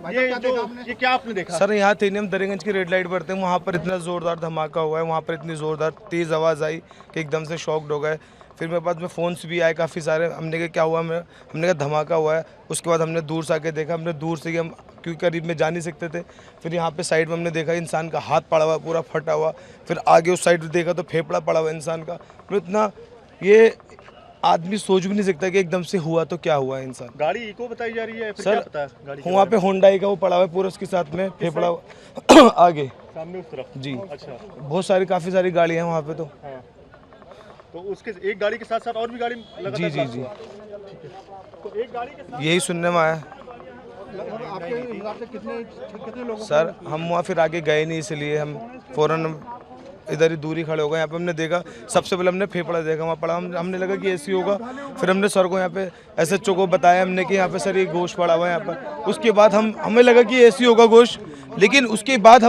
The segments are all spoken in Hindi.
ये क्या आपने देखा? सर यहाँ थे नहीं, हम दरियागंज की रेड लाइट पर थे, वहाँ पर इतना ज़ोरदार धमाका हुआ है, वहाँ पर इतनी ज़ोरदार तेज़ आवाज़ आई कि एकदम से शॉक्ड हो गए। फिर मेरे पास में फ़ोन्स भी आए काफ़ी सारे, हमने कहा क्या हुआ, हमने कहा धमाका हुआ है। उसके बाद हमने दूर से आके देखा, हमने दूर से ही हम क्योंकि करीब में जा नहीं सकते थे। फिर यहाँ पे साइड में हमने देखा इंसान का हाथ पड़ा हुआ पूरा फटा हुआ। फिर आगे उस साइड देखा तो फेफड़ा पड़ा हुआ इंसान का। तो इतना ये आदमी सोच भी नहीं सकता कि एकदम से हुआ तो क्या हुआ इंसान। गाड़ी इको बताई जा रही है फिर सर क्या पता है गाड़ी के वहाँ बारे पे होंडाई का वो पड़ा हुआ है पूरा, उसके साथ में फेफड़ा आगे में? सामने उस तरफ। जी। अच्छा। बहुत सारी काफ़ी सारी गाड़ियाँ हैं वहाँ पे तो। हाँ। तो उसके एक गाड़ी के साथ साथ और भी गाड़ी लगातार जी जी जी, तो एक गाड़ी के साथ यही सुनने में आया। आपके हिसाब से कितने लोग? सर हम वहाँ फिर आगे गए नहीं, इसलिए हम फ़ौरन इधर ही दूरी खड़े हो गए। यहाँ पे हमने देखा, सबसे पहले हमने फेफड़ा देखा वहाँ पड़ा, हमने लगा कि ऐसी होगा। फिर हमने सर को यहाँ पे SHO को बताया हमने कि यहाँ पे सर ये गोश्त पड़ा हुआ है यहाँ पर। उसके बाद हमें लगा कि ऐसी होगा गोश्त, लेकिन उसके बाद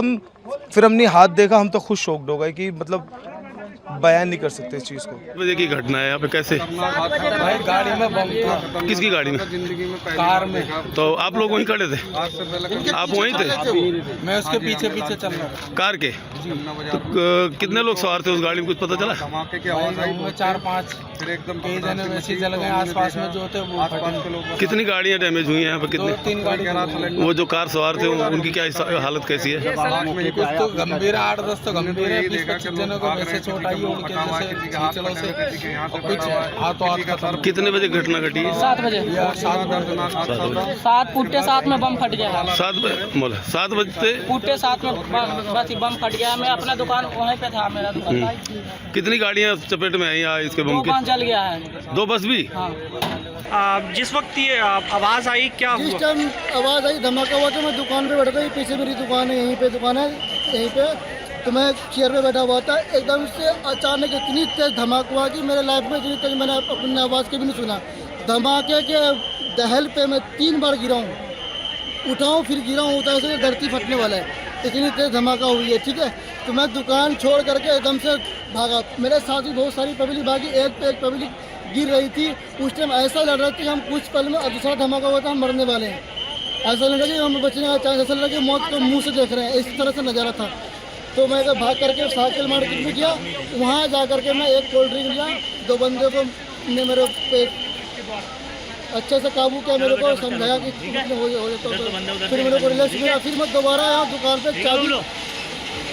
फिर हमने हाथ देखा, हम तो खुद शॉक्ड हो गए कि मतलब बयान नहीं कर सकते इस चीज़ को। बजे की घटना है यहाँ पे, कैसे? भाई गाड़ी में बम था। किसकी गाड़ी में? जिंदगी में कार में। तो आप लोग वहीं खड़े थे? आज से पहले आप वहीं थे? मैं उसके पीछे पीछे चल रहा था। कार के? तो कितने लोग सवार थे उस गाड़ी में, कुछ पता चला? धमाके की आवाज आई, 4-5 फिर एकदम कई जने वैसे जल गए। आसपास में जो थे वो आसपास के लोग। कितनी गाड़ियाँ डैमेज हुई हैं यहाँ पे, कितनी? 2-3 गाड़ी। वो जो कार सवार थे उनकी क्या हालत कैसी है? कुछ तो गंभीर है, 8-10 तो गंभीर है। 20-25 जनों को वैसे चोट आई है उनके जैसे खींचड़ों से। कुछ हाथों हाथ खत्म। कितने बजे घटना घटी है? 7 बजे। 7 पुट्टे 7 में बम फट गया। 7 बजे बोला, 7 बजते पुट्टे 7 में बस बम फट गया। मैं अपना दुकान वहीं पे था, मेरा दुकान। कितनी गाड़ियाँ चपेट में आई यहाँ इसके बम 2 के? बस जल गया है। 2 बस भी? हाँ। जिस वक्त ये आवाज आई क्या जिस हुआ? टाइम आवाज़ आई धमाका हुआ तो मैं दुकान पे बैठ गई। पीछे मेरी दुकान है, यहीं पे दुकान है, यहीं पे। तो मैं चेयर पे बैठा हुआ था, एकदम से अचानक इतनी तेज धमाका हुआ कि मेरे लाइफ में इतनी तेज मैंने अपनी आवाज़ के भी नहीं सुना। धमाके के दहल पे मैं 3 बार गिरा हूँ, उठाऊँ फिर गिरा हूँ, तो ऐसे धरती फटने वाला है, इतनी तेज धमाका हुई है। ठीक है, तो मैं दुकान छोड़ करके एकदम से भागा। मेरे साथ भी बहुत सारी पब्लिक भागी, एक पे एक पब्लिक गिर रही थी। उस टाइम ऐसा लग रहा था कि हम कुछ पल में, और दूसरा धमाका हुआ था हम मरने वाले हैं। ऐसा लग रहा कि हम बचने का चांस, ऐसा लग रहा कि मौत को मुंह से देख रहे हैं, इस तरह से नज़ारा था। तो मैं भाग करके साइकिल मार्केट में गया, वहाँ जा करके मैं एक कोल्ड ड्रिंक लिया। 2 बंदे को ने मेरे पे अच्छे से काबू किया, मेरे को समझाया कि हो जाता तो फिर मेरे को रिलैक्स मिला। फिर मैं दोबारा आया दुकान पे चाबी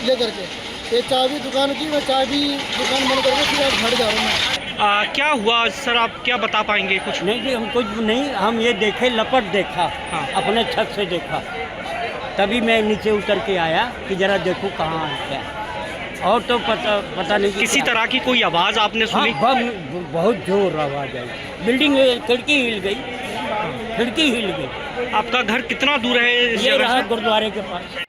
ले करके, ये चाबी दुकान की, मैं चाबी दुकान बंद करके फिर आप घर जा रहा हूँ। क्या हुआ सर, आप क्या बता पाएंगे कुछ? नहीं जी, हम कुछ नहीं, हम ये देखे, लपट देखा। हाँ। अपने छत से देखा, तभी मैं नीचे उतर के आया कि जरा देखूं कहाँ है क्या। और तो पता नहीं किसी तरह की कोई आवाज़ आपने सुनी? हाँ, बहुत जोर आवाज आई। बिल्डिंग खिड़की हिल गई, खिड़की हिल गई। आपका घर कितना दूर है इस ये जगह रहा से? गुरुद्वारे के पास।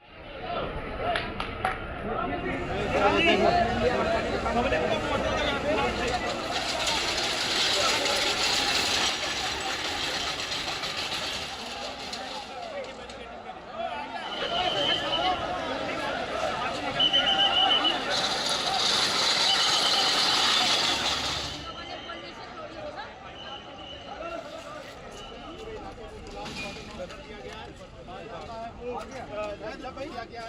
भाई क्या